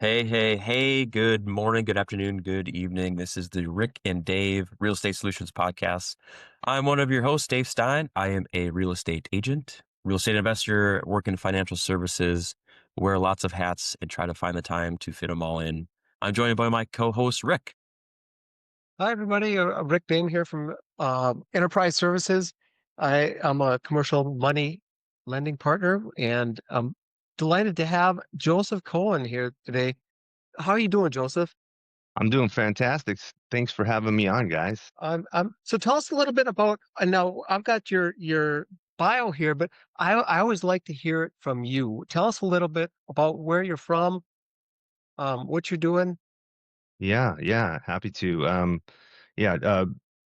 Hey, hey, hey, good morning, good afternoon, good evening. This is the Rick and Dave Real Estate Solutions Podcast. I'm one of your hosts, Dave Stein. I am a real estate agent, real estate investor, work in financial services, wear lots of hats, and try to find the time to fit them all in. I'm joined by my co host, Rick. Hi, everybody. Rick Bain here from Enterprise Services. I am a commercial money lending partner, and I'm delighted to have Joseph Cohen here today. How are you doing, Joseph? I'm doing fantastic. Thanks for having me on, guys. So tell us a little bit about. Now I've got your bio here, but I always like to hear it from you. Tell us a little bit about where you're from, what you're doing. Yeah, happy to. Yeah,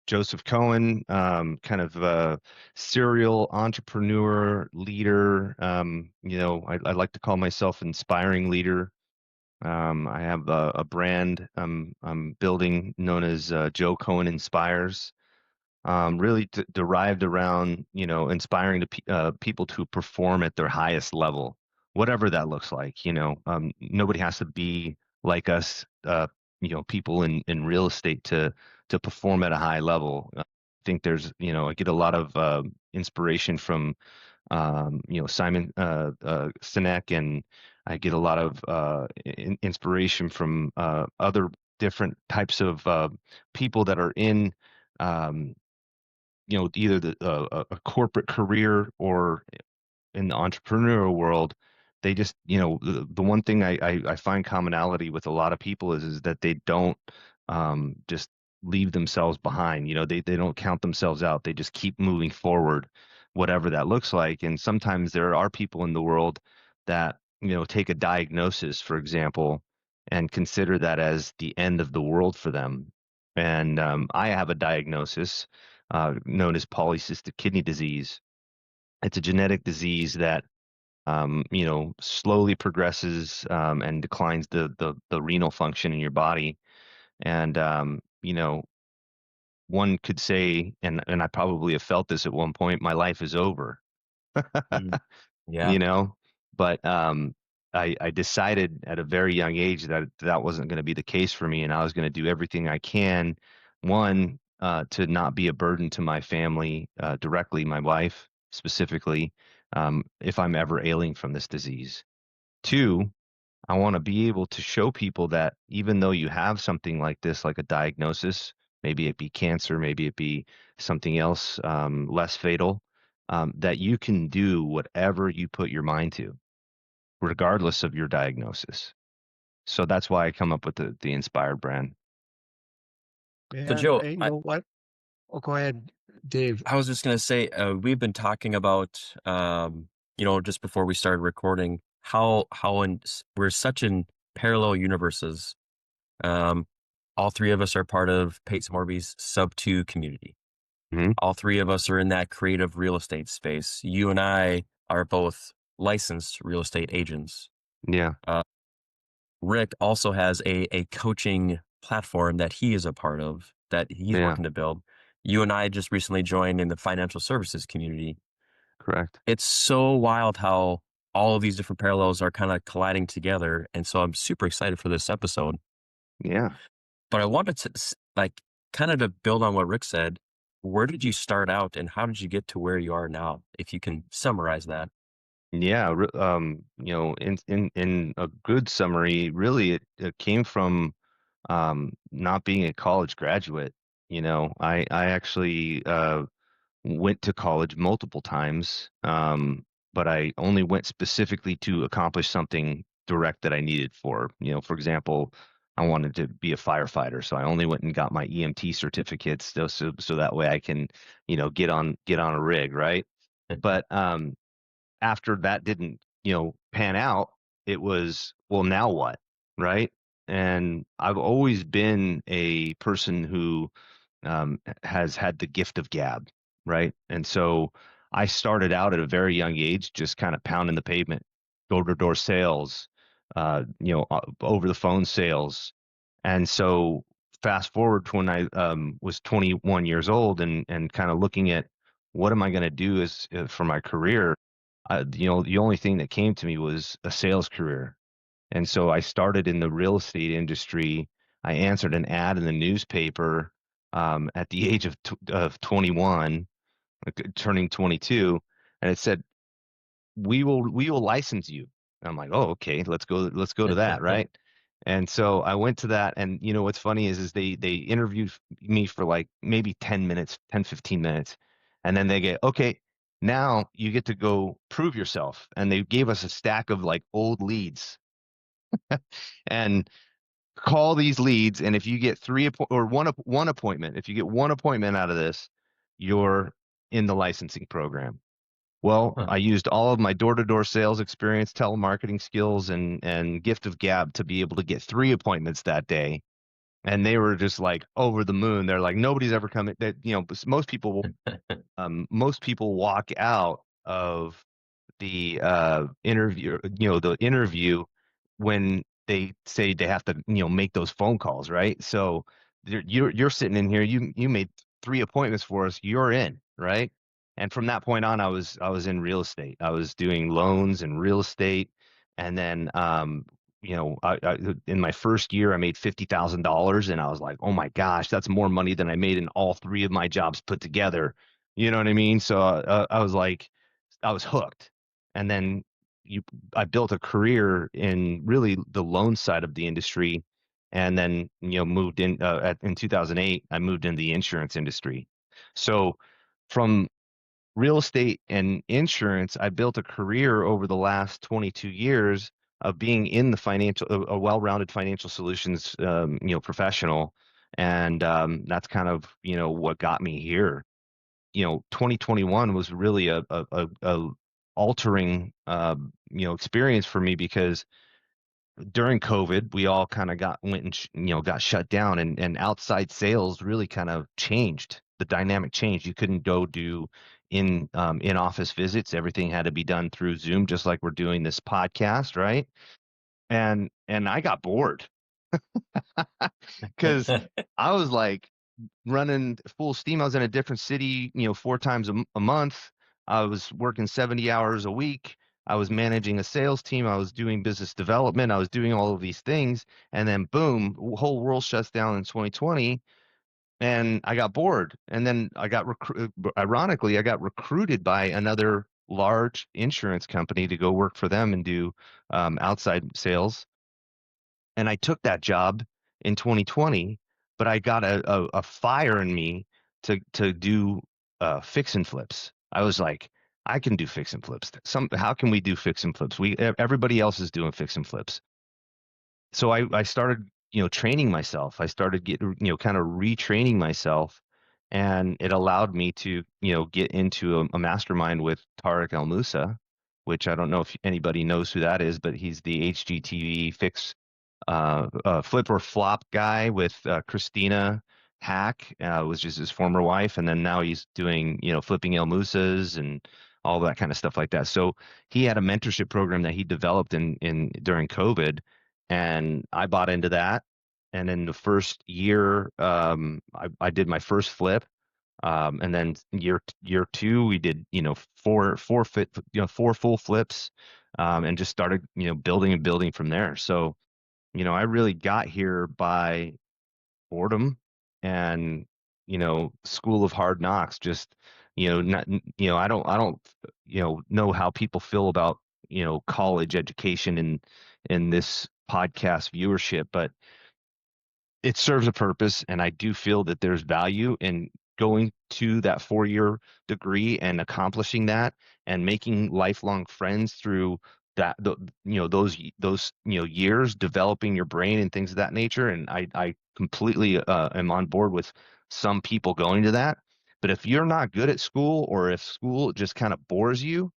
Joseph Cohen, kind of serial entrepreneur, leader. I like to call myself inspiring leader. I have a brand I'm building known as Joe Cohen Inspires. Really derived around, inspiring people to perform at their highest level, whatever that looks like. Nobody has to be like us, people in real estate to perform at a high level. I think I get a lot of inspiration from, Simon Sinek, and I get a lot of inspiration from other different types of people that are in. Um, either a corporate career or in the entrepreneurial world. They just, the one thing I find commonality with a lot of people is that they don't just leave themselves behind. They don't count themselves out. They just keep moving forward, whatever that looks like. And sometimes there are people in the world that, take a diagnosis, for example, and consider that as the end of the world for them. And I have a diagnosis known as polycystic kidney disease. It's a genetic disease that slowly progresses and declines the renal function in your body. And one could say, and I probably have felt this at one point, my life is over. Mm, yeah. you know, but I decided at a very young age that that wasn't going to be the case for me, and I was going to do everything I can, one, to not be a burden to my family directly, my wife specifically, if I'm ever ailing from this disease. Two, I want to be able to show people that even though you have something like this, like a diagnosis, maybe it be cancer, maybe it be something else less fatal, that you can do whatever you put your mind to, regardless of your diagnosis. So that's why I come up with the Inspired brand. So, And Joe, you I, know what? Oh, go ahead, Dave. I was just going to say, we've been talking about, just before we started recording, we're such in parallel universes. Um, all three of us are part of Pates Morby's Sub 2 community. Hmm. All three of us are in that creative real estate space. You and I are both licensed real estate agents. Yeah, Uh, Rick also has a coaching platform that he is a part of that he's yeah, working to build. You and I just recently joined in the financial services community. correct. It's so wild how all of these different parallels are kind of colliding together. And so I'm super excited for this episode. Yeah. But I wanted to kind of to build on what Rick said. Where did you start out and how did you get to where you are now? If you can summarize that. Yeah, in a good summary, really it came from not being a college graduate. I actually went to college multiple times, but I only went specifically to accomplish something direct that I needed for. For example, I wanted to be a firefighter, so I only went and got my EMT certificates so that way I can, get on a rig, right? But after that didn't, pan out, it was, well, now what? Right. And I've always been a person who has had the gift of gab. Right. And so I started out at a very young age, just kind of pounding the pavement, door to door sales, over the phone sales. And so fast forward to when I was 21 years old and kind of looking at what am I going to do as for my career, the only thing that came to me was a sales career. And so I started in the real estate industry. I answered an ad in the newspaper at the age of 21, turning 22, and it said, we will license you. And I'm like, oh, okay, let's go to that, right? And so I went to that, and what's funny is they interviewed me for like maybe 10 minutes, 10, 15 minutes, and then they get, okay, now you get to go prove yourself. And they gave us a stack of like old leads and call these leads, and if you get one appointment, if you get one appointment out of this, you're in the licensing program. Well, Huh. I used all of my door-to-door sales experience, telemarketing skills, and gift of gab to be able to get 3 appointments that day. And they were just like over the moon. They're like, nobody's ever come. That most people walk out of the interview when they say they have to, make those phone calls, right? So you're sitting in here, you made 3 appointments for us, you're in, right? And from that point on, I was in real estate. I was doing loans and real estate, and then in my first year, I made $50,000, and I was like, oh my gosh, that's more money than I made in all three of my jobs put together. You know what I mean? So I was like, I was hooked. And then you I built a career in really the loan side of the industry, and then moved in 2008. I moved into the insurance industry. So from real estate and insurance, I built a career over the last 22 years of being in the a well-rounded financial solutions professional. And that's kind of what got me here. 2021 was really a altering experience for me, because during COVID, we all kind of got shut down, and outside sales really kind of changed. The dynamic changed. You couldn't go do in office visits. Everything had to be done through Zoom, just like we're doing this podcast, right? And I got bored because I was like running full steam. I was in a different city, 4 times a month. I was working 70 hours a week. I was managing a sales team. I was doing business development. I was doing all of these things. And then boom, whole world shuts down in 2020, and I got bored. And then ironically, I got recruited by another large insurance company to go work for them and do outside sales. And I took that job in 2020, but I got a fire in me to do fix and flips. I was like, I can do fix and flips. How can we do fix and flips? Everybody else is doing fix and flips. So I started, training myself. I started kind of retraining myself, and it allowed me to, get into a mastermind with Tariq El Musa, which I don't know if anybody knows who that is, but he's the HGTV fix flip or flop guy with Christina Hack, was just his former wife, and then now he's doing flipping El Musas and all that kind of stuff like that. So he had a mentorship program that he developed in during COVID, and I bought into that. And in the first year, I did my first flip. And then year two, we did four full flips, and just started building and building from there. So I really got here by boredom and, school of hard knocks. Just, not, I don't, know how people feel about, college education in this podcast viewership, but it serves a purpose, and I do feel that there's value in going to that 4-year degree and accomplishing that, and making lifelong friends through that those years, developing your brain and things of that nature. And I completely am on board with some people going to that. But if you're not good at school, or if school just kind of bores you,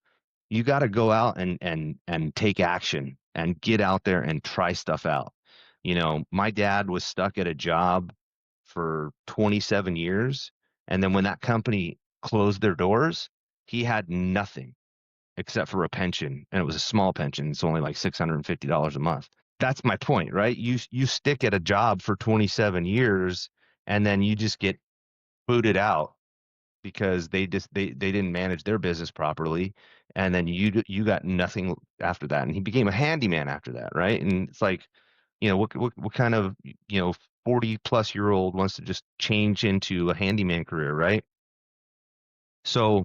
you got to go out and take action and get out there and try stuff out. My dad was stuck at a job for 27 years, and then when that company closed their doors, he had nothing except for a pension, and it was a small pension. It's only like $650 a month. That's my point, right? You stick at a job for 27 years, and then you just get booted out because they didn't manage their business properly, and then you got nothing after that. And he became a handyman after that, right? And it's like, what kind of 40-plus-year-old wants to just change into a handyman career, right? So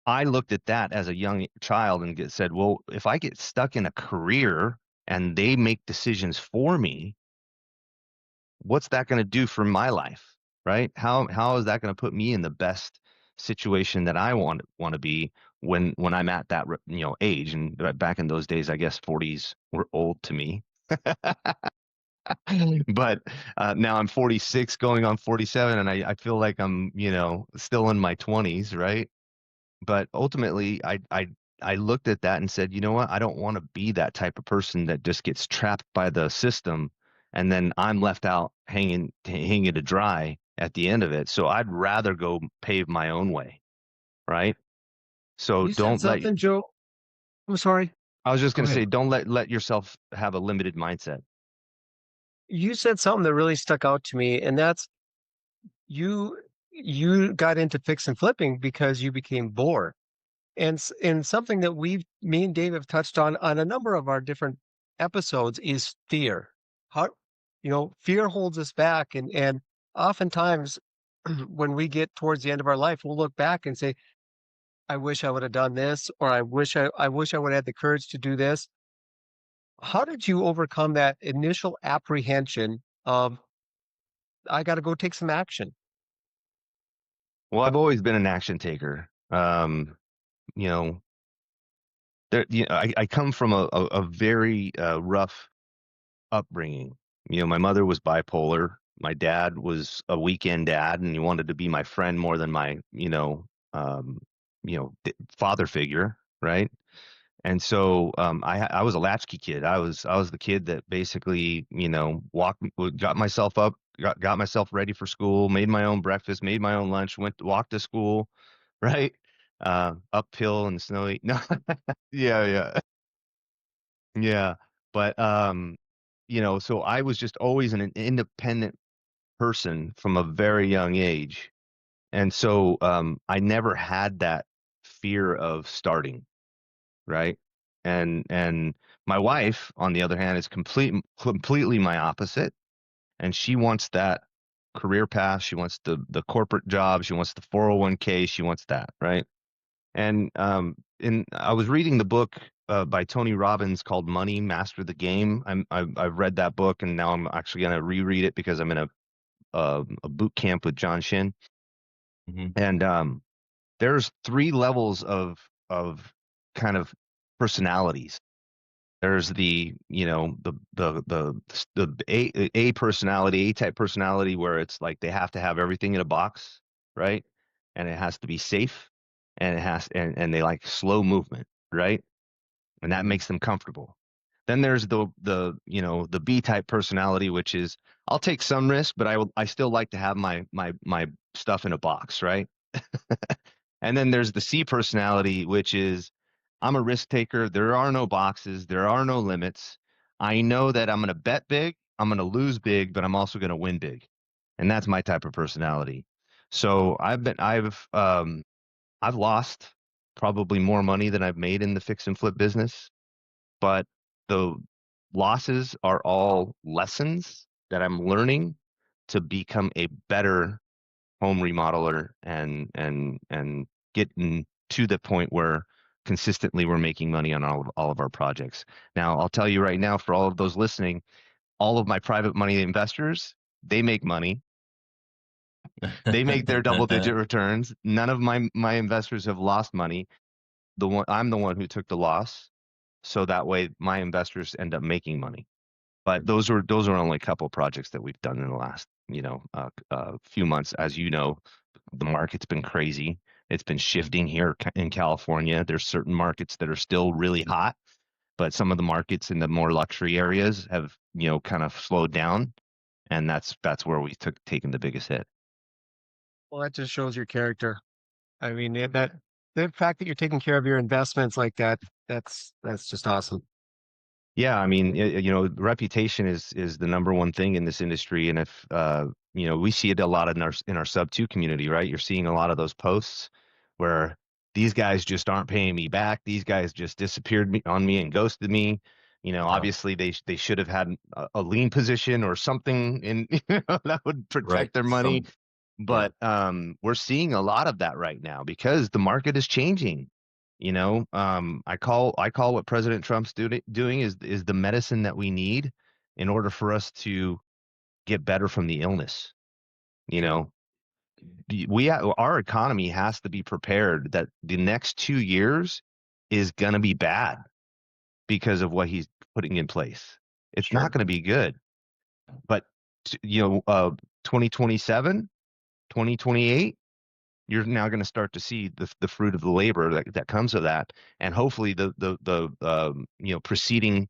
I looked at that as a young child and said, well, if I get stuck in a career and they make decisions for me, what's that going to do for my life, right? How is that going to put me in the best situation that I want to be when I'm at that age? And back in those days, I guess 40s were old to me. But now I'm 46 going on 47, and I feel like I'm still in my 20s, right? But ultimately, I looked at that and said, you know what? I don't want to be that type of person that just gets trapped by the system and then I'm left out hanging to dry at the end of it. So I'd rather go pave my own way, right? So You said don't let, something, Joe. I'm sorry. I was just Go going to ahead. say, don't let yourself have a limited mindset. You said something that really stuck out to me, and that's you you got into fix and flipping because you became bored. And something that me and Dave have touched on a number of our different episodes is fear. How, fear holds us back, and oftentimes when we get towards the end of our life, we'll look back and say, "I wish I would have done this," or "I wish I would have had the courage to do this." How did you overcome that initial apprehension of, "I got to go take some action"? Well, I've always been an action taker. You know, I come from a very rough upbringing. My mother was bipolar. My dad was a weekend dad, and he wanted to be my friend more than my, father figure, right? And so I was a latchkey kid. I was the kid that basically, got myself up, got myself ready for school, made my own breakfast, made my own lunch, walked to school, right? Uphill and snowy. No, yeah, yeah. Yeah. But so I was just always an independent person from a very young age. And so I never had that fear of starting, right? And my wife, on the other hand, is completely my opposite. And she wants that career path. She wants the corporate job. She wants the 401k. She wants that, right? And I was reading the book by Tony Robbins called Money Master the Game. I've read that book, and now I'm actually going to reread it because I'm in a boot camp with John Shin. Hmm. And there's three levels of kind of personalities. There's the A personality, A type personality, where it's like they have to have everything in a box, right? And it has to be safe, and and they like slow movement, right? And that Hmm. makes them comfortable. Then there's the B type personality, which is I'll take some risk, but I still like to have my stuff in a box, right? And then there's the C personality, which is I'm a risk taker. There are no boxes, there are no limits. I know that I'm going to bet big, I'm going to lose big, but I'm also going to win big. And that's my type of personality. So I've lost probably more money than I've made in the fix and flip business, but the losses are all lessons that I'm learning to become a better home remodeler and getting to the point where consistently we're making money on all of our projects. Now, I'll tell you right now, for all of those listening, all of my private money investors, they make money. They make their double digit returns. None of my investors have lost money. I'm the one who took the loss. So that way my investors end up making money. But those are only a couple projects that we've done in the last, few months. As you know, the market's been crazy. It's been shifting here in California. There's certain markets that are still really hot, but some of the markets in the more luxury areas have, kind of slowed down, and that's where we took taken the biggest hit. Well, that just shows your character. I mean, that the fact that you're taking care of your investments like that, that's just awesome. Yeah, I mean, reputation is the number one thing in this industry, and if we see it a lot in our sub two community, right? You're seeing a lot of those posts where these guys just aren't paying me back. These guys just disappeared on me and ghosted me. Yeah. Obviously they should have had a lien position or something in that would Right. protect their money. Yeah. But we're seeing a lot of that right now because the market is changing. I call what President Trump's doing is the medicine that we need in order for us to get better from the illness. You know, our economy has to be prepared that the next 2 years is going to be bad because of what he's putting in place. It's not Sure. going to be good. But 2027, 2028, you're now going to start to see the fruit of the labor that comes of that, and hopefully the preceding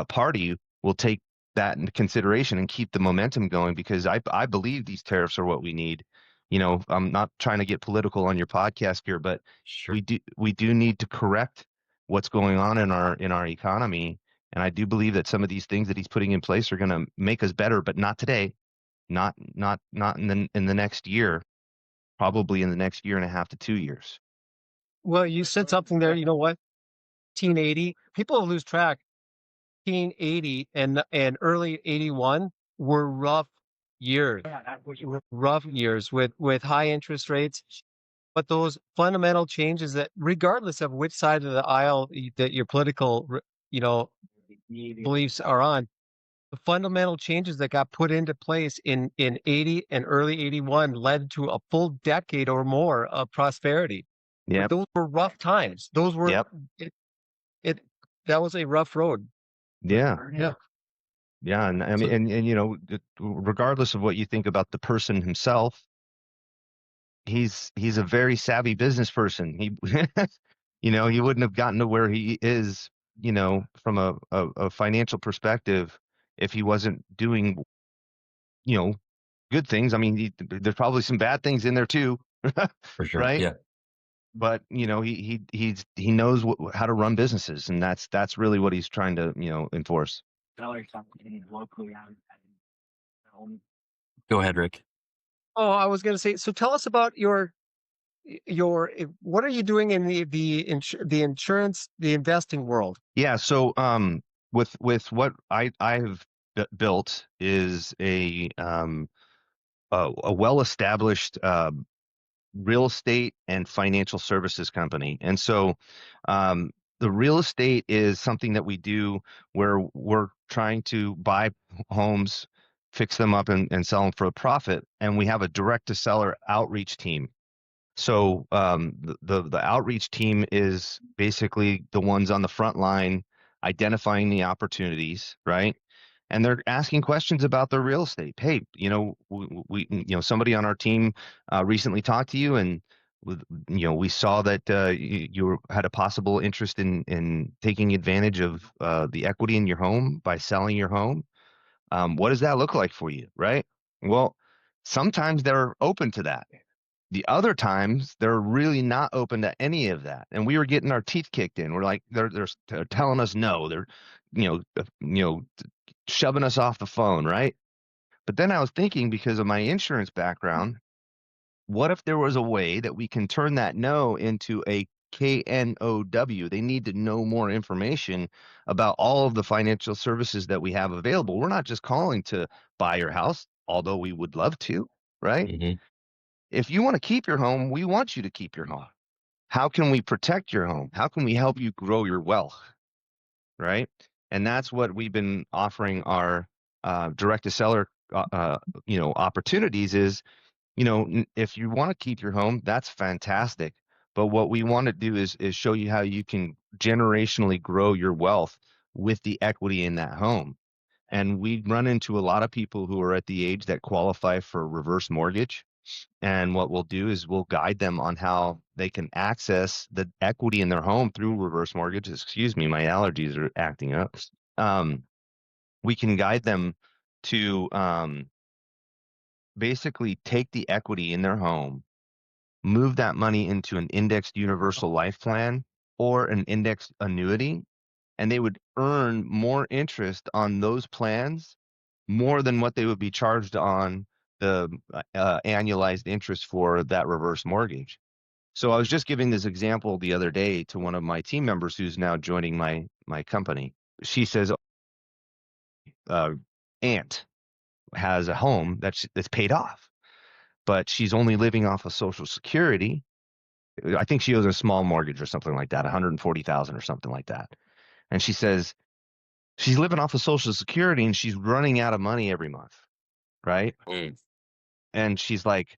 party will take that into consideration and keep the momentum going because I believe these tariffs are what we need. I'm not trying to get political on your podcast here, but Sure. we do need to correct what's going on in our economy, and I do believe that some of these things that he's putting in place are going to make us better, but not today, not in the next year, probably in the next year and a half to 2 years. Well, you said something there. You know what? 1980. People lose track. 1980 and early 81 were rough years. Rough years with high interest rates. But those fundamental changes that, regardless of which side of the aisle that your political, you know, beliefs are on, the fundamental changes that got put into place in 80 and early 81 led to a full decade or more of prosperity. But Yep, those were rough times. Those were yep, it, it that was a rough road. yeah, Yeah. yeah, and I mean, So and regardless of what you think about the person himself, he's a very savvy business person. He, he wouldn't have gotten to where he is, from a financial perspective, if he wasn't doing, you know, good things. I mean, there's probably some bad things in there too, For sure. right? Yeah. But he knows how to run businesses, and that's really what he's trying to enforce. Go ahead, Rick. oh, I was going to say, so tell us about what are you doing in the insurance, the investing world? Yeah, so with what I've built is a well-established real estate and financial services company. And so the real estate is something that we do where we're trying to buy homes, fix them up and sell them for a profit. And we have a direct to seller outreach team. So the outreach team is basically the ones on the front line identifying the opportunities, right? And they're asking questions about their real estate. Hey, somebody on our team recently talked to you, and we saw that you had a possible interest in taking advantage of the equity in your home by selling your home. What does that look like for you, right? Well, sometimes they're open to that. The other times they're really not open to any of that, and we were getting our teeth kicked in. We're like, they're telling us no. They're, shoving us off the phone, right? But then I was thinking, because of my insurance background, what if there was a way that we can turn that no into a KNOW? They need to know more information about all of the financial services that we have available. We're not just calling to buy your house, although we would love to, right? Hmm. If you want to keep your home, we want you to keep your home. How can we protect your home? How can we help you grow your wealth? Right. And that's what we've been offering our direct to seller, opportunities is, if you want to keep your home, that's fantastic. But what we want to do is show you how you can generationally grow your wealth with the equity in that home. And we run into a lot of people who are at the age that qualify for reverse mortgage. And what we'll do is we'll guide them on how they can access the equity in their home through reverse mortgage. Excuse me, my allergies are acting up. Um, we can guide them to basically take the equity in their home, move that money into an indexed universal life plan or an indexed annuity, and they would earn more interest on those plans more than what they would be charged on the annualized interest for that reverse mortgage. So I was just giving this example the other day to one of my team members who's now joining my company. She says, uh, aunt has a home that's paid off, but she's only living off of Social Security. I think she owes a small mortgage or something like that, 140,000 or something like that. And she says she's living off of Social Security and she's running out of money every month, right? Mm. And she's like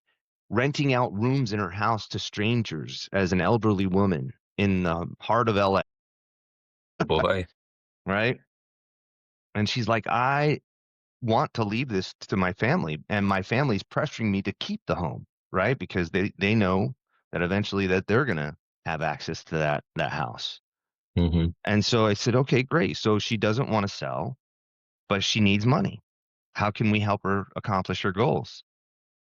renting out rooms in her house to strangers as an elderly woman in the heart of LA, Boy. right? And she's like, I want to leave this to my family, and my family's pressuring me to keep the home, right? Because they know that eventually that they're gonna have access to that house. Hmm. And so I said, okay, great. So she doesn't want to sell, but she needs money. How can we help her accomplish her goals?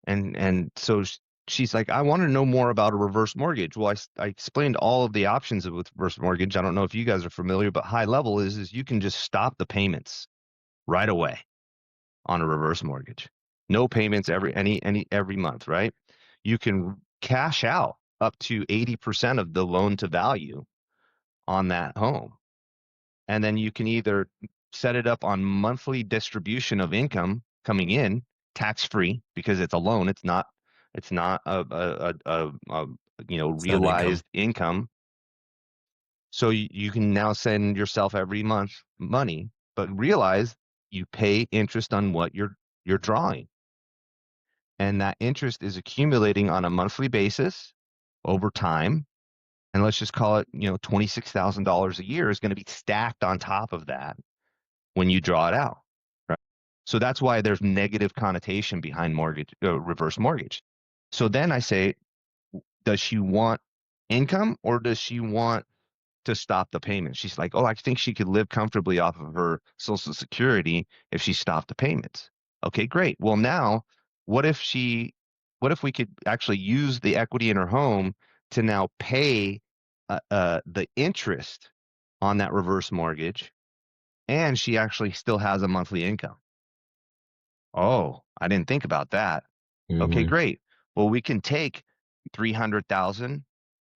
And so she's like, I want to know more about a reverse mortgage. Well, I explained all of the options with reverse mortgage. I don't know if you guys are familiar, but high level is you can just stop the payments right away on a reverse mortgage. No payments every month, right? You can cash out up to 80% of the loan to value on that home. And then you can either set it up on monthly distribution of income coming in, tax free, because it's a loan. It's not It's not income. realized income. So you can now send yourself every month money, but realize you pay interest on what you're drawing. And that interest is accumulating on a monthly basis over time. And let's just call it, $26,000 a year is going to be stacked on top of that when you draw it out. Right? So that's why there's negative connotation behind reverse mortgage. So then I say, does she want income or does she want to stop the payment? She's like, oh, I think she could live comfortably off of her Social Security if she stopped the payments. Okay, great. Well, now what if she, what if we could actually use the equity in her home to now pay the interest on that reverse mortgage, and she actually still has a monthly income? Oh, I didn't think about that. Okay, Hmm. great. Well, we can take 300,000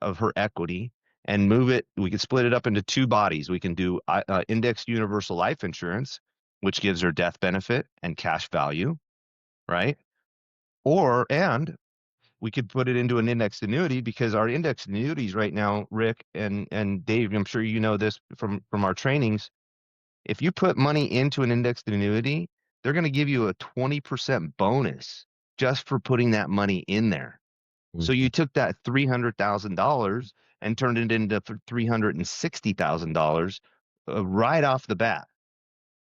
of her equity and move it. We can split it up into two bodies. We can do indexed universal life insurance, which gives her death benefit and cash value, right? And we could put it into an indexed annuity because our indexed annuities right now, Rick and Dave, I'm sure you know this from our trainings. If you put money into an indexed annuity, they're going to give you a 20% bonus just for putting that money in there. So you took that $300,000 and turned it into $360,000 right off the bat.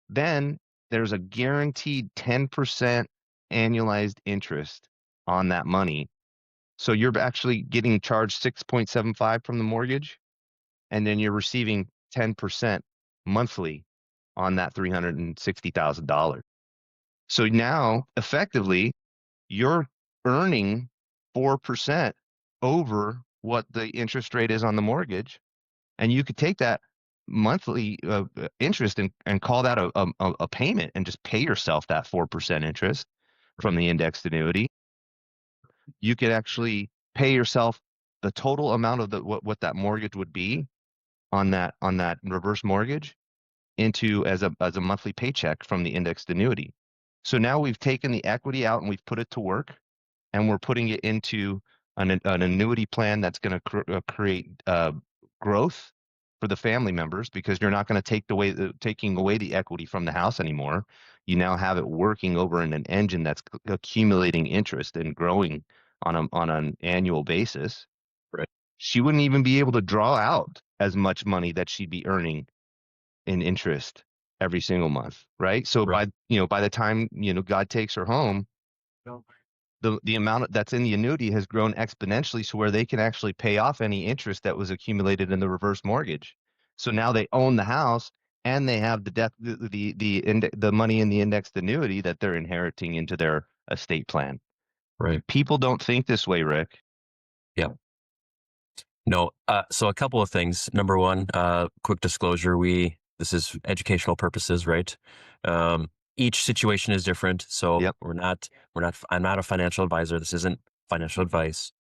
Then there's a guaranteed 10% annualized interest on that money. So you're actually getting charged 6.75 from the mortgage, and then you're receiving 10% monthly on that $360,000. So now effectively you're earning 4% over what the interest rate is on the mortgage. And you could take that monthly interest and call that a payment and just pay yourself that 4% interest from Right. the indexed annuity. You could actually pay yourself the total amount of what that mortgage would be on that reverse mortgage into as a monthly paycheck from the indexed annuity. So now we've taken the equity out and we've put it to work, and we're putting it into an annuity plan that's going to create growth for the family members, because you're not going to taking away the equity from the house anymore. You now have it working over in an engine that's accumulating interest and growing on an annual basis. Right. She wouldn't even be able to draw out as much money that she'd be earning in interest every single month, right? So Right. by the time God takes her home, the amount that's in the annuity has grown exponentially, so where they can actually pay off any interest that was accumulated in the reverse mortgage. So now they own the house and they have the money in the indexed annuity that they're inheriting into their estate plan. Right. People don't think this way, Rick. Yeah. No. So a couple of things. Number one, quick disclosure: this is educational purposes, right? Each situation is different, so Yep. I'm not a financial advisor. This isn't financial advice.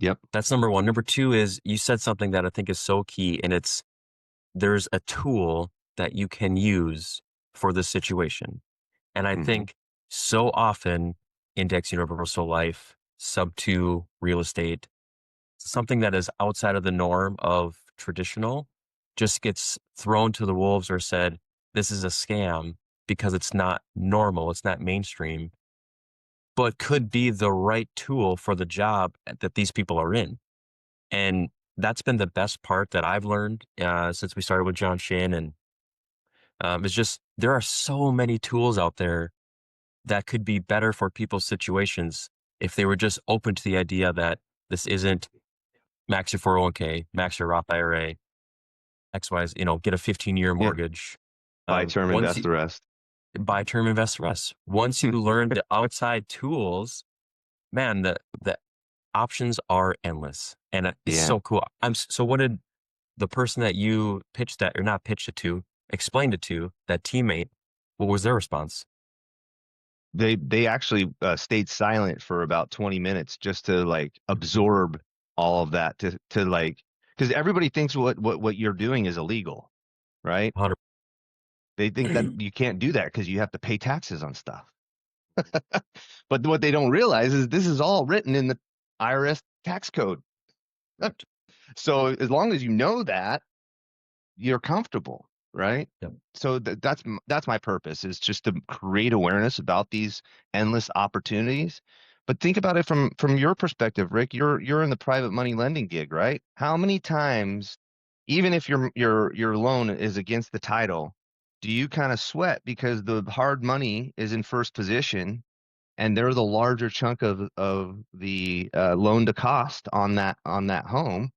Yep. That's number one. Number two is you said something that I think is so key, and it's there's a tool that you can use for this situation. And I Hmm. think so often index universal life, sub two real estate, something that is outside of the norm of traditional just gets thrown to the wolves or said, this is a scam because it's not normal, it's not mainstream, but could be the right tool for the job that these people are in. And that's been the best part that I've learned since we started with John Shin. And it's just, there are so many tools out there that could be better for people's situations if they were just open to the idea that this isn't max your 401k, max your Roth IRA, XYZ, get a 15-year Yeah. mortgage. Buy term, Once invest you the rest. buy term, invest the rest. Once you learn the outside tools, man, the options are endless, and it's Yeah. so cool. So what did the person that you pitched that or not pitched it to, explained it to, that teammate, what was their response? They actually stayed silent for about 20 minutes just to like absorb all of that to like because everybody thinks what you're doing is illegal, right? 100. They think that you can't do that because you have to pay taxes on stuff. But what they don't realize is this is all written in the IRS tax code. So as long as you know that, you're comfortable, right? Yep. So that's my purpose is just to create awareness about these endless opportunities. But think about it from your perspective, Rick. You're in the private money lending gig, right? How many times, even if your loan is against the title, do you kind of sweat because the hard money is in first position and they're the larger chunk of the loan to cost on that home?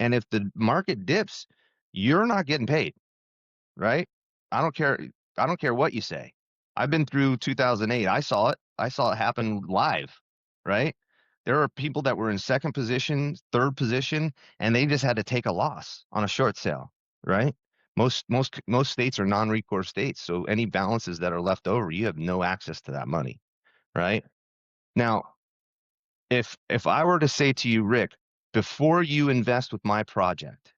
And if the market dips, you're not getting paid, right? I don't care. I don't care what you say. I've been through 2008. I saw it. I saw it happen live, right? There are people that were in second position, third position, and they just had to take a loss on a short sale, right? Most states are non-recourse states, so any balances that are left over, you have no access to that money, right? Now, if I were to say to you, Rick, before you invest with my project,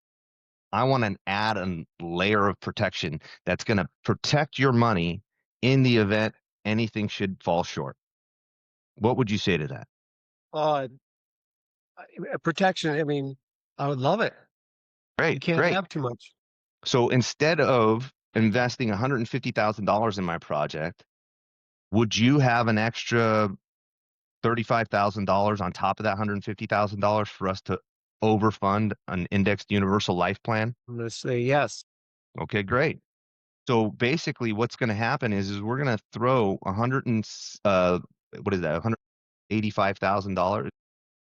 I want to add a layer of protection that's going to protect your money in the event anything should fall short. What would you say to that? Uh, Protection. I mean, I would love it. You Great, can't great. have too much. So instead of investing $150,000 in my project, would you have an extra $35,000 on top of that $150,000 for us to overfund an indexed universal life plan? I'm going to say yes. Okay, great. So basically, what's going to happen is we're going to throw what is that? $185,000.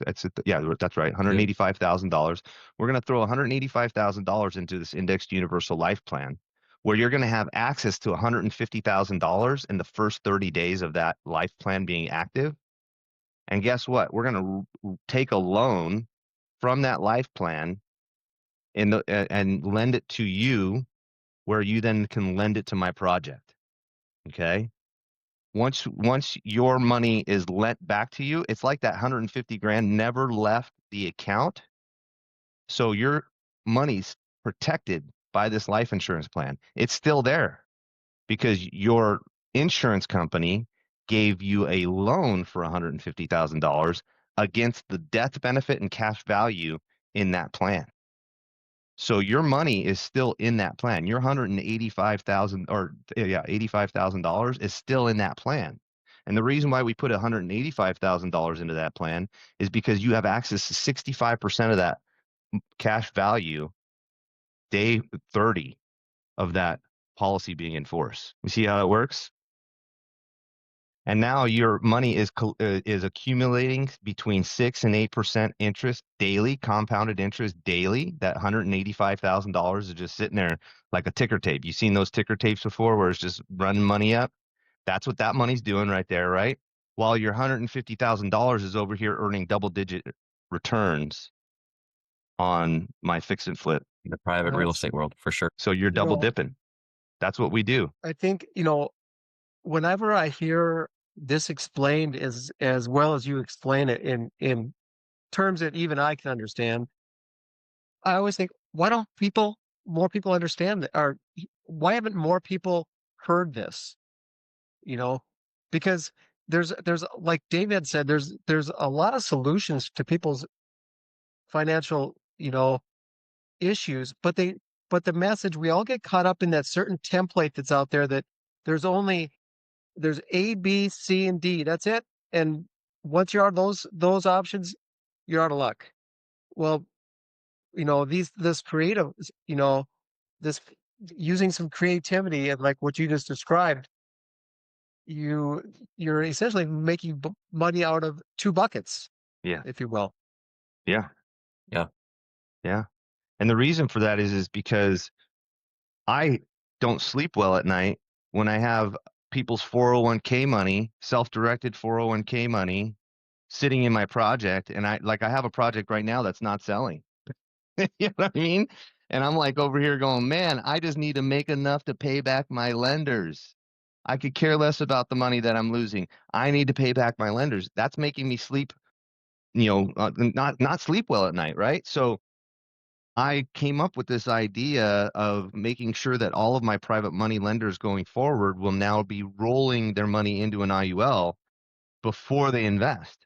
That's it. Yeah, that's right. Yep. $185,000. We're going to throw $185,000 into this indexed universal life plan, where you're going to have access to $150,000 in the first 30 days of that life plan being active. And guess what? We're going to take a loan from that life plan and lend it to you, where you then can lend it to my project. Okay. Once your money is lent back to you, it's like that 150 grand never left the account. So your money's protected by this life insurance plan. It's still there because your insurance company gave you a loan for $150,000 against the death benefit and cash value in that plan. So your money is still in that plan. Your 185,000 or yeah, $85,000 is still in that plan. And the reason why we put $185,000 into that plan is because you have access to 65% of that cash value day 30 of that policy being in force. You see how it works? And now your money is accumulating between 6 and 8% interest daily, compounded interest daily. That $185,000 is just sitting there like a ticker tape. You've seen those ticker tapes before, where it's just running money up. That's what that money's doing right there, right? While your $150,000 is over here earning double-digit returns on my fix and flip. In the private real That's, estate world, for sure. So you're you double know, dipping. That's what we do. I think, whenever I hear this explained as well as you explain it in terms that even I can understand. I always think, why don't more people understand that, or why haven't more people heard this? You know, because there's like David said, there's a lot of solutions to people's financial, issues, but the message, we all get caught up in that certain template that's out there that there's only there's A, B, C, and D. That's it. And once you're out of those options, you're out of luck. Well, this creative, you know, this using some creativity and like what you just described, you you're essentially making money out of two buckets, Yeah. if you will. Yeah. Yeah. Yeah. And the reason for that is because I don't sleep well at night when I have people's 401k money, self-directed 401k money sitting in my project. And I have a project right now that's not selling. You know what I mean? And I'm like over here going, man, I just need to make enough to pay back my lenders. I could care less about the money that I'm losing. I need to pay back my lenders. That's making me sleep, not sleep well at night, right? So I came up with this idea of making sure that all of my private money lenders going forward will now be rolling their money into an IUL before they invest.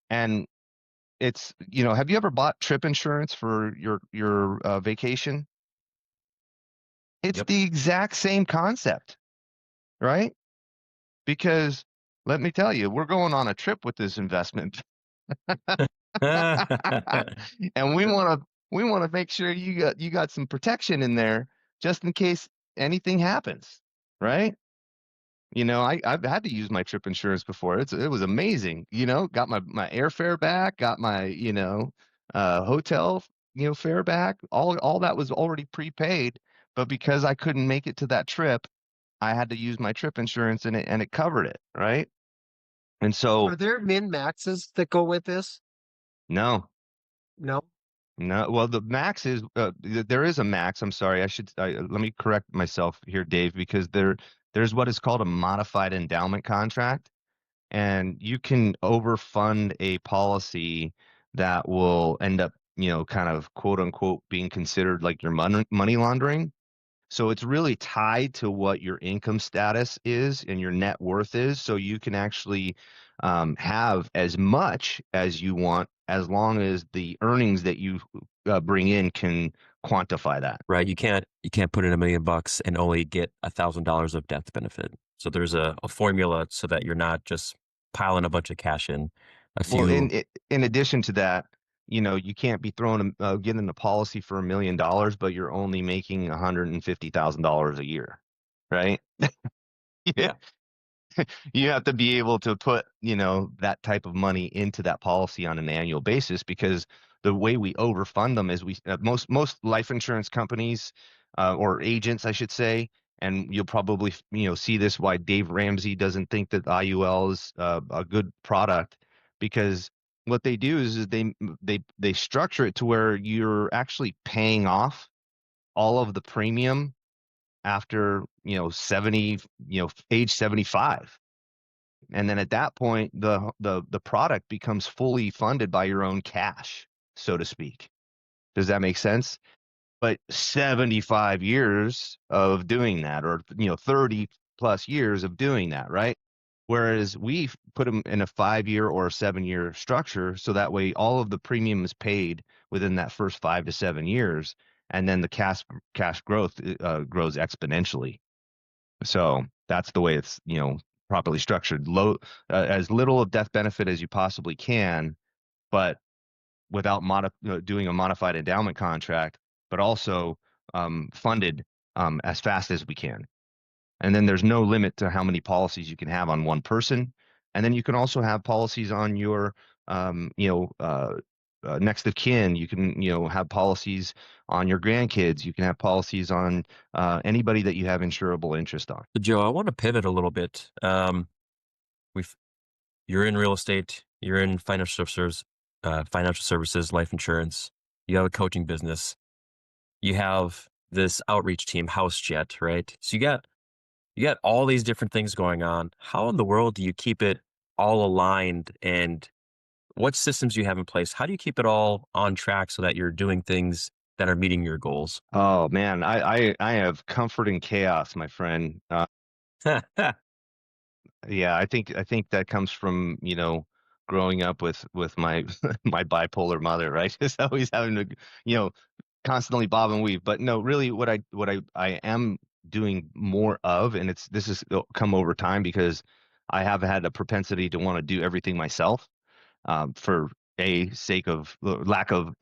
And have you ever bought trip insurance for your vacation? It's Yep. the exact same concept, right? Because let me tell you, we're going on a trip with this investment, and we want to make sure you got some protection in there just in case anything happens, right? I've had to use my trip insurance before. It was amazing. Got my airfare back, got my hotel fare back. All that was already prepaid, but because I couldn't make it to that trip, I had to use my trip insurance and it covered it, right? And so Are there min maxes that go with this? no, No. no. Well, the max is there is a max. I'm sorry. Let me correct myself here, Dave, because there's what is called a modified endowment contract. And you can overfund a policy that will end up, kind of quote unquote being considered like your money laundering. So it's really tied to what your income status is and your net worth is. So you can actually have as much as you want as long as the earnings that you bring in can quantify that. Right. You can't put in $1 million and only get $1,000 of death benefit. So there's a formula so that you're not just piling a bunch of cash in. A Well, few. in addition to that, you can't be getting a policy for $1 million, but you're only making $150,000 a year, right? Yeah. You have to be able to put, that type of money into that policy on an annual basis because the way we overfund them is most life insurance companies or agents, I should say, and you'll probably see this why Dave Ramsey doesn't think that IUL is a good product because what they do is they structure it to where you're actually paying off all of the premium after 70 age 75, and then at that point the product becomes fully funded by your own cash, so to speak. Does that make sense? But 75 years of doing that, or 30 plus years of doing that, right? Whereas we put them in a 5 year or a 7 year structure, so that way all of the premium is paid within that first 5 to 7 years, and then the cash growth grows exponentially. So that's the way it's properly structured. Low as little of death benefit as you possibly can, but without doing a modified endowment contract, but also funded as fast as we can. And then there's no limit to how many policies you can have on one person. And then you can also have policies on your, next of kin. You can, have policies on your grandkids. You can have policies on anybody that you have insurable interest on. So Joe, I want to pivot a little bit. We've You're in real estate, you're in financial services, life insurance, you have a coaching business, you have this outreach team, HouseJet, right? So you got all these different things going on. How in the world do you keep it all aligned and What systems do you have in place? How do you keep it all on track so that you're doing things that are meeting your goals? Oh man, I have comfort in chaos, my friend. Yeah, I think that comes from, growing up with my my bipolar mother, right? Just always having to, you know, constantly bob and weave. But no, really what I am doing more of, and this has come over time because I have had a propensity to want to do everything myself, for a sake of lack of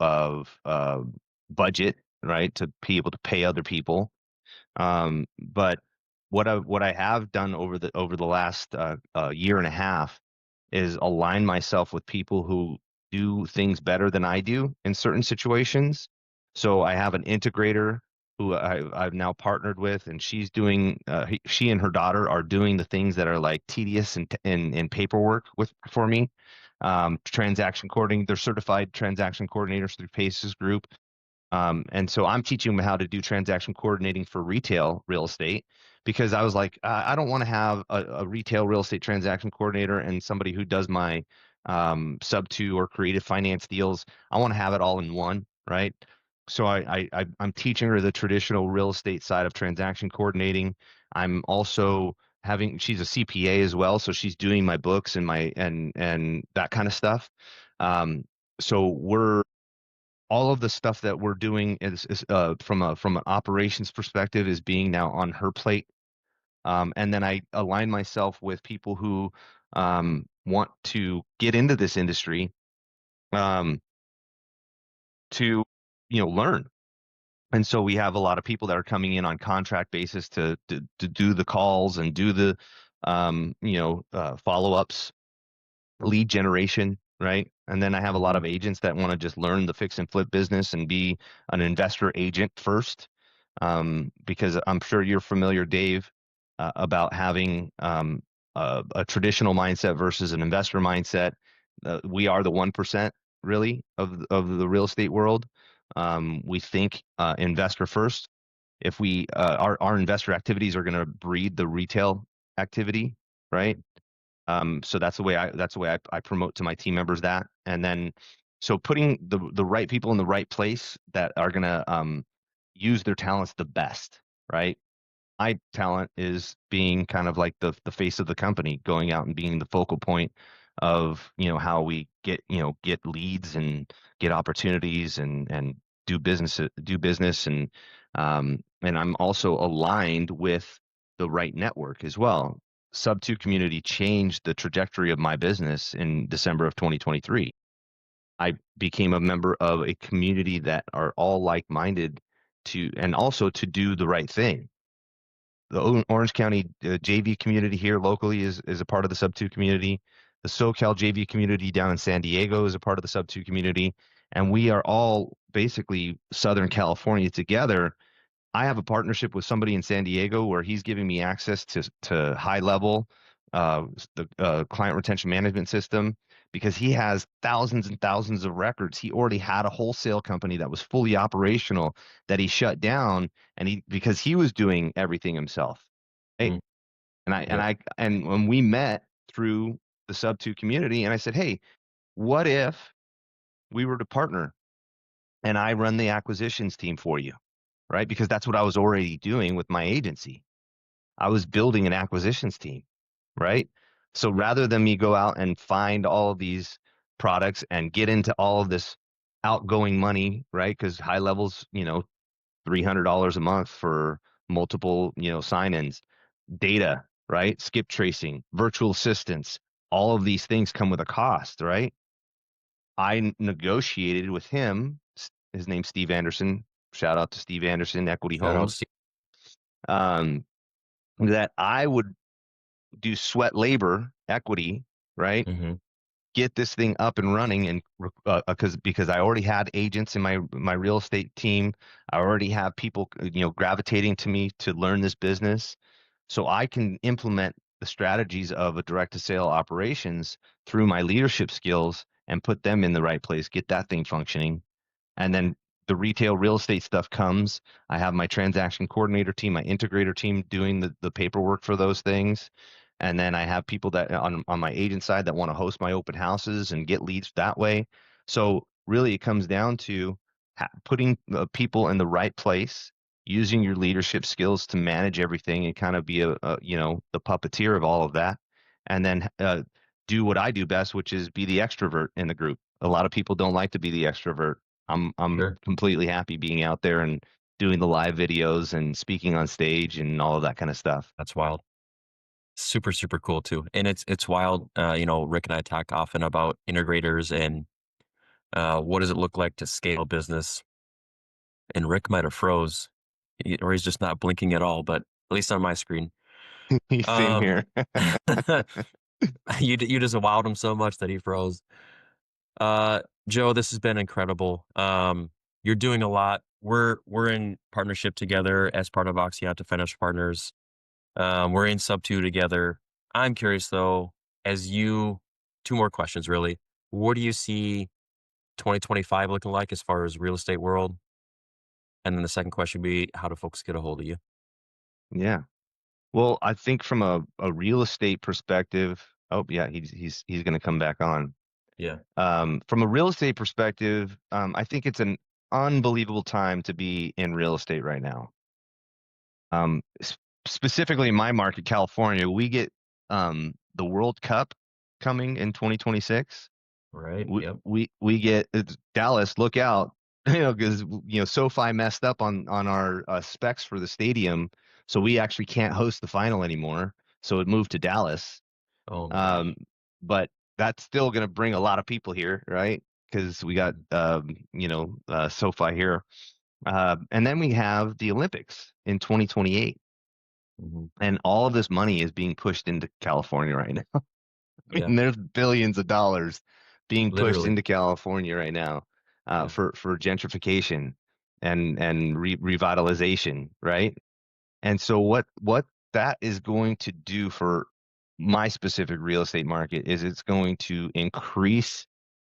budget, right? To be able to pay other people. But what I have done over the last year and a half is align myself with people who do things better than I do in certain situations. So I have an integrator who I've now partnered with, and she and her daughter are doing the things that are like tedious and paperwork for me. Transaction coordinating, they're certified transaction coordinators through Paces Group. And so I'm teaching them how to do transaction coordinating for retail real estate because I was like, I don't want to have a retail real estate transaction coordinator and somebody who does my sub two or creative finance deals. I want to have it all in one, right? So I'm teaching her the traditional real estate side of transaction coordinating. I'm also she's a CPA as well, so she's doing my books and and that kind of stuff. Um, so we're all of the stuff that we're doing is from an operations perspective is being now on her plate. And then I align myself with people who want to get into this industry, um, to learn. And so we have a lot of people that are coming in on contract basis to do the calls and do the follow ups, lead generation, right? And then I have a lot Mhm. of agents that want to just learn the fix and flip business and be an investor agent first. Because I'm sure you're familiar, Dave, about having a traditional mindset versus an investor mindset. We are the 1% really of the real estate world. We think investor first. If our investor activities are going to breed the retail activity, right? So that's the way I promote to my team members that. And then so putting the right people in the right place that are gonna use their talents the best, right? My talent is being kind of like the face of the company, going out and being the focal point of, how we get leads and get opportunities and do business and I'm also aligned with the right network as well. Sub 2 community changed the trajectory of my business in December of 2023. I became a member of a community that are all like-minded and also to do the right thing. The Orange County JV community here locally is a part of the Sub 2 community. The SoCal JV community down in San Diego is a part of the Sub 2 community. And we are all basically Southern California together. I have a partnership with somebody in San Diego where he's giving me access to high level the client retention management system because he has thousands and thousands of records. He already had a wholesale company that was fully operational that he shut down and he because he was doing everything himself. Right? Mm. Yep. And when we met through the sub two community and I said, "Hey, what if we were to partner and I run the acquisitions team for you?" Right? Because that's what I was already doing with my agency. I was building an acquisitions team, right? So rather than me go out and find all of these products and get into all of this outgoing money, right? Because high levels, $300 a month for multiple, sign-ins, data, right? Skip tracing, virtual assistants, all of these things come with a cost, right? I negotiated with him. His name's Steve Anderson. Shout out to Steve Anderson, Equity Shout out, Homes. Steve. Um, that I would do sweat labor equity, right? Mhm. Get this thing up and running, and because I already had agents in my real estate team, I already have people gravitating to me to learn this business, so I can implement the strategies of a direct to sale operations through my leadership skills and put them in the right place, get that thing functioning, and then the retail real estate stuff comes. I have my transaction coordinator team, my integrator team doing the paperwork for those things. And then I have people that on my agent side that want to host my open houses and get leads that way. So really, it comes down to putting people in the right place, using your leadership skills to manage everything and kind of be the puppeteer of all of that, and then do what I do best, which is be the extrovert in the group. A lot of people don't like to be the extrovert. I'm Sure. completely happy being out there and doing the live videos and speaking on stage and all of that kind of stuff. That's wild. Super, super cool too. And it's wild. Rick and I talk often about integrators and what does it look like to scale business. And Rick might have froze, or he's just not blinking at all. But at least on my screen, Same um, here. you just wowed him so much that he froze. Joe, this has been incredible. You're doing a lot. We're in partnership together as part of Oxyanta Financial Partners. We're in sub two together. I'm curious though, as you, two more questions really. What do you see 2025 looking like as far as real estate world? And then the second question would be, how do folks get a hold of you? Yeah. Well, I think from a real estate perspective, oh yeah, he's going to come back on. Yeah. From a real estate perspective, I think it's an unbelievable time to be in real estate right now. Specifically in my market, California, we get the World Cup coming in 2026. Right. we Yep. we get Dallas, look out, because SoFi messed up on our specs for the stadium, so we actually can't host the final anymore. So it moved to Dallas. Oh my gosh. Um, but that's still going to bring a lot of people here, right? Because we got SoFi here, and then we have the Olympics in 2028, Hmm. and all of this money is being pushed into California right now. I Yeah. mean, there's billions of dollars being pushed Literally. into California right now Yeah. for gentrification and revitalization, right? And so what that is going to do for my specific real estate market is it's going to increase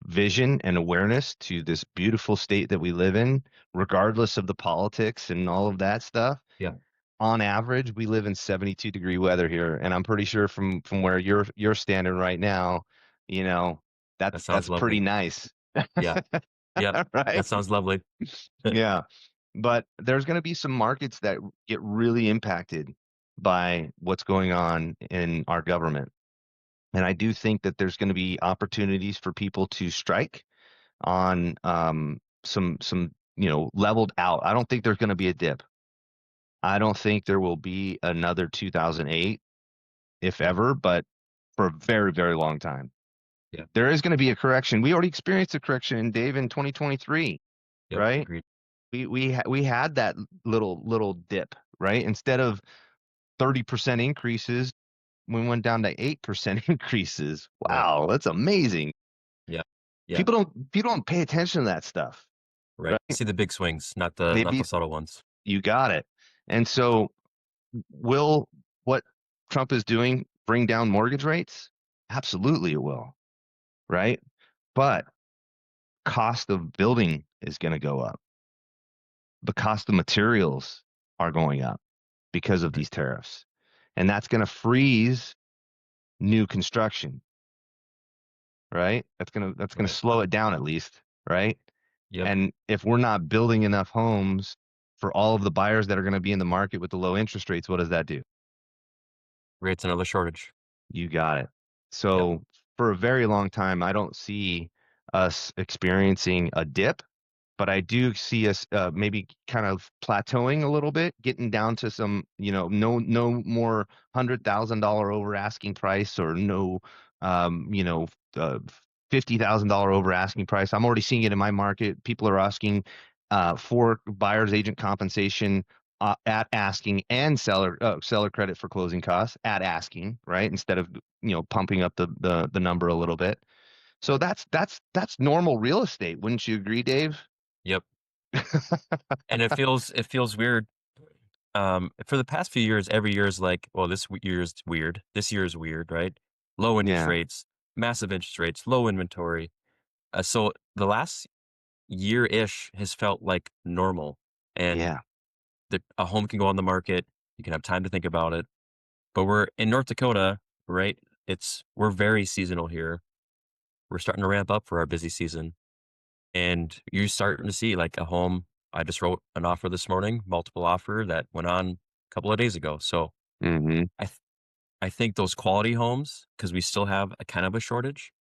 vision and awareness to this beautiful state that we live in, regardless of the politics and all of that stuff. Yeah. On average, we live in 72-degree weather here, and I'm pretty sure from where you're standing right now, you know, That that's sounds pretty lovely. nice. Yeah. Yep. Right? That sounds lovely. Yeah. But there's going to be some markets that get really impacted by what's going on in our government. And I do think that there's going to be opportunities for people to strike on some leveled out. I don't think there's going to be a dip. I don't think there will be another 2008, if Yeah. ever, but for a very, very long time. Yeah. There is going to be a correction. We already experienced a correction, Dave, in 2023, Yep. right? Agreed. We had that little dip, right? Instead of 30% increases, we went down to 8% increases. Right. Wow, that's amazing. Yeah. Yeah. People don't pay attention to that stuff, Right. right? See the big swings, not the They not the be subtle ones. You got it. And so will what Trump is doing bring down mortgage rates? Absolutely it will, right? But cost of building is going to go up. The cost of materials are going up because of Right. these tariffs. And that's going to freeze new construction, right? That's going to Right. slow it down at least, right? Yep. And if we're not building enough homes for all of the buyers that are going to be in the market with the low interest rates, what does that do? Creates another shortage. You got it. Yep. So for a very long time, I don't see us experiencing a dip, but I do see us maybe kind of plateauing a little bit, getting down to some, no more $100,000 over asking price, or no, uh, $50,000 over asking price. I'm already seeing it in my market. People are asking for buyer's agent compensation at asking, and seller credit for closing costs at asking, right? Instead of pumping up the number a little bit. So that's normal real estate, wouldn't you agree, Dave? Yep. And it feels weird. For the past few years, every year is like, well, year is weird. This year is weird, right? Low interest Yeah, rates, massive interest rates, low inventory. So the last year-ish has felt like normal, and yeah, a home can go on the market. You can have time to think about it. But we're in North Dakota. right? We're very seasonal here. We're starting to ramp up for our busy season, and you're starting to see like a home. I just wrote an offer this morning, multiple offer that went on a couple of days ago. So Hmm. I th- I think those quality homes, because we still have a kind of a shortage,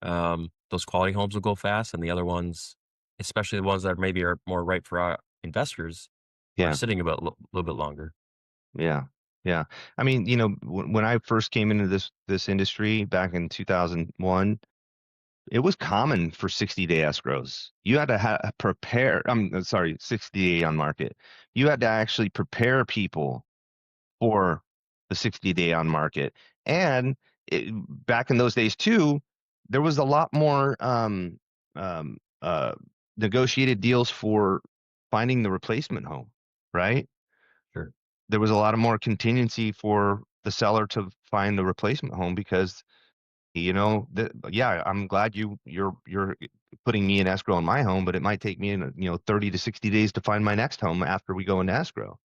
those quality homes will go fast, and the other ones, especially the ones that maybe are more right for our investors, are Yeah. sitting about a little bit longer. Yeah. Yeah. I mean, when I first came into this industry back in 2001, it was common for 60-day escrows. You had to prepare, I'm sorry, 60-day on market. You had to actually prepare people for the 60-day on market. And back in those days too, there was a lot more um, uh, negotiated deals for finding the replacement home, right? Sure. There was a lot of more contingency for the seller to find the replacement home because yeah, I'm glad you're putting me in escrow on my home, but it might take me 30 to 60 days to find my next home after we go into escrow.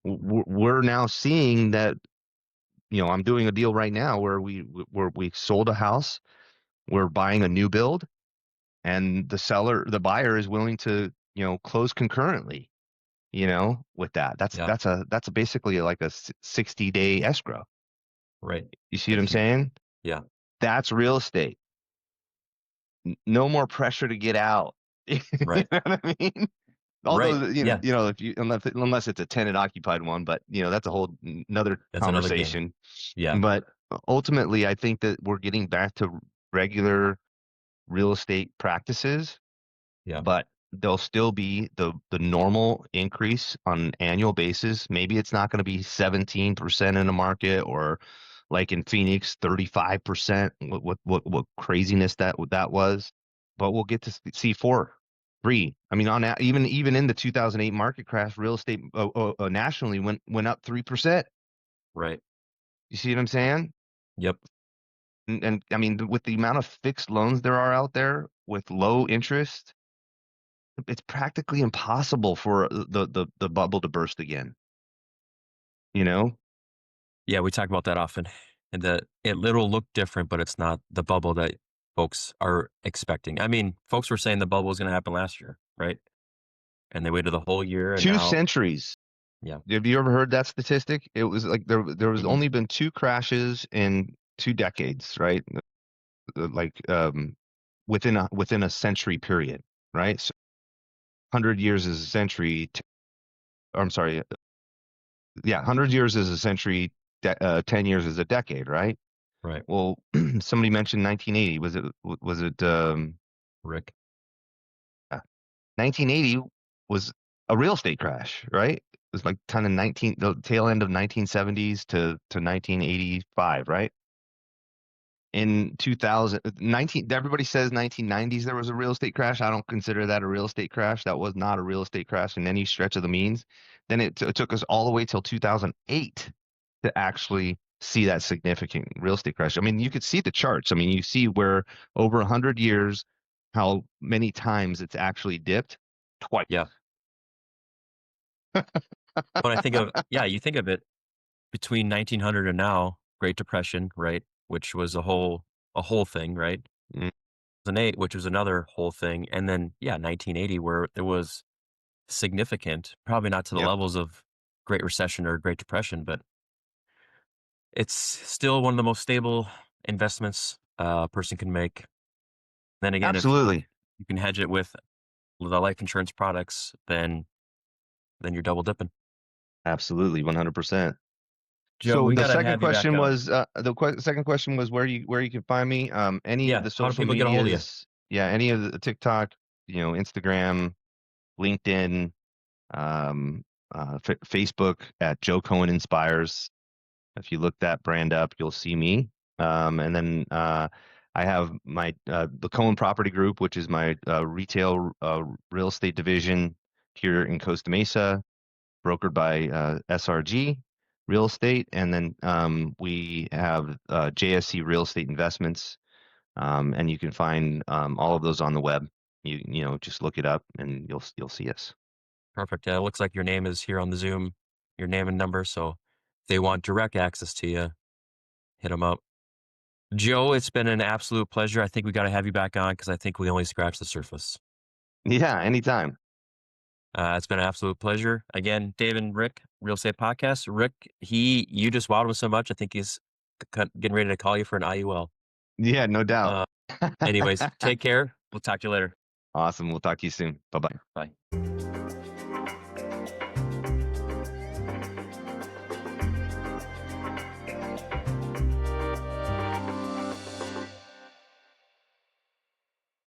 We're now seeing that, I'm doing a deal right now where we sold a house, we're buying a new build, and the buyer is willing to, close concurrently, with that. Yeah. That's basically like a 60-day escrow. Right. You see what That's I'm huge. saying? Yeah. That's real estate. No more pressure to get out. You know Right. what I mean? Right. Although, Yeah. if you unless it's a tenant occupied one, but that's a whole another That's another game. conversation. Yeah. But ultimately, I think that we're getting back to regular real estate practices, Yeah. but there'll still be the normal increase on an annual basis. Maybe it's not going to be 17% in a market, or like in Phoenix, 35%. What craziness that was. But we'll get to see 4, 3. I mean, even in the 2008 market crash, real estate nationally went up 3%. Right. You see what I'm saying? Yep. And I mean, with the amount of fixed loans there are out there with low interest, it's practically impossible for the bubble to burst again. You know? Yeah, we talk about that often. And it'll look different, but it's not the bubble that folks are expecting. I mean, folks were saying the bubble was going to happen last year, right? And they waited the whole year, and Two now, centuries. yeah. Have you ever heard that statistic? It was like there was Mm-mm. only been 2 crashes in 2 decades, right? Like within a century period, right? So 100 years is a century. I'm sorry, yeah, 100 years is a century. 10 years is a decade, right? Right. Well, somebody mentioned 1980. Was it 1980 was a real estate crash, right? It was like kind of the tail end of 1970s to 1985, right? In 2019, everybody says 1990s there was a real estate crash. I don't consider that a real estate crash. That was not a real estate crash in any stretch of the means. Then it took us all the way till 2008 to actually see that significant real estate crash. I mean, you could see the charts. I mean, you see where over 100 years, how many times it's actually dipped twice. Yeah. When I think of, yeah, you think of it between 1900 and now, Great Depression, right? Which was a whole thing, right? Mm, 2008, which was another whole thing. And then, yeah, 1980, where there was significant, probably not to the yep, levels of Great Recession or Great Depression, but it's still one of the most stable investments a person can make. Then again, if absolutely, you can hedge it with the life insurance products, then you're double dipping. absolutely, 100%. Joe, So we the gotta second have you back question on. was second question was where you can find me. Any of Yeah, the how do social people get a hold of you? medias, yeah, any of the TikTok, Instagram, LinkedIn, Facebook at Joe Cohen Inspires. If you look that brand up, you'll see me. And then I have my the Cohen Property Group, which is my retail real estate division here in Costa Mesa, brokered by SRG Real Estate, and then we have JSC Real Estate Investments, and you can find all of those on the web. Just look it up, and you'll see us. Perfect. Yeah, it looks like your name is here on the Zoom, your name and number. So if they want direct access to you, hit them up. Joe, it's been an absolute pleasure. I think we got to have you back on because I think we only scratched the surface. Yeah, anytime. It's been an absolute pleasure. Again, Dave and Rick, Real Estate Podcast. Rick, you just wowed him so much. I think he's getting ready to call you for an IUL. Yeah, no doubt. Anyways, take care. We'll talk to you later. Awesome. We'll talk to you soon. Bye-bye. Bye.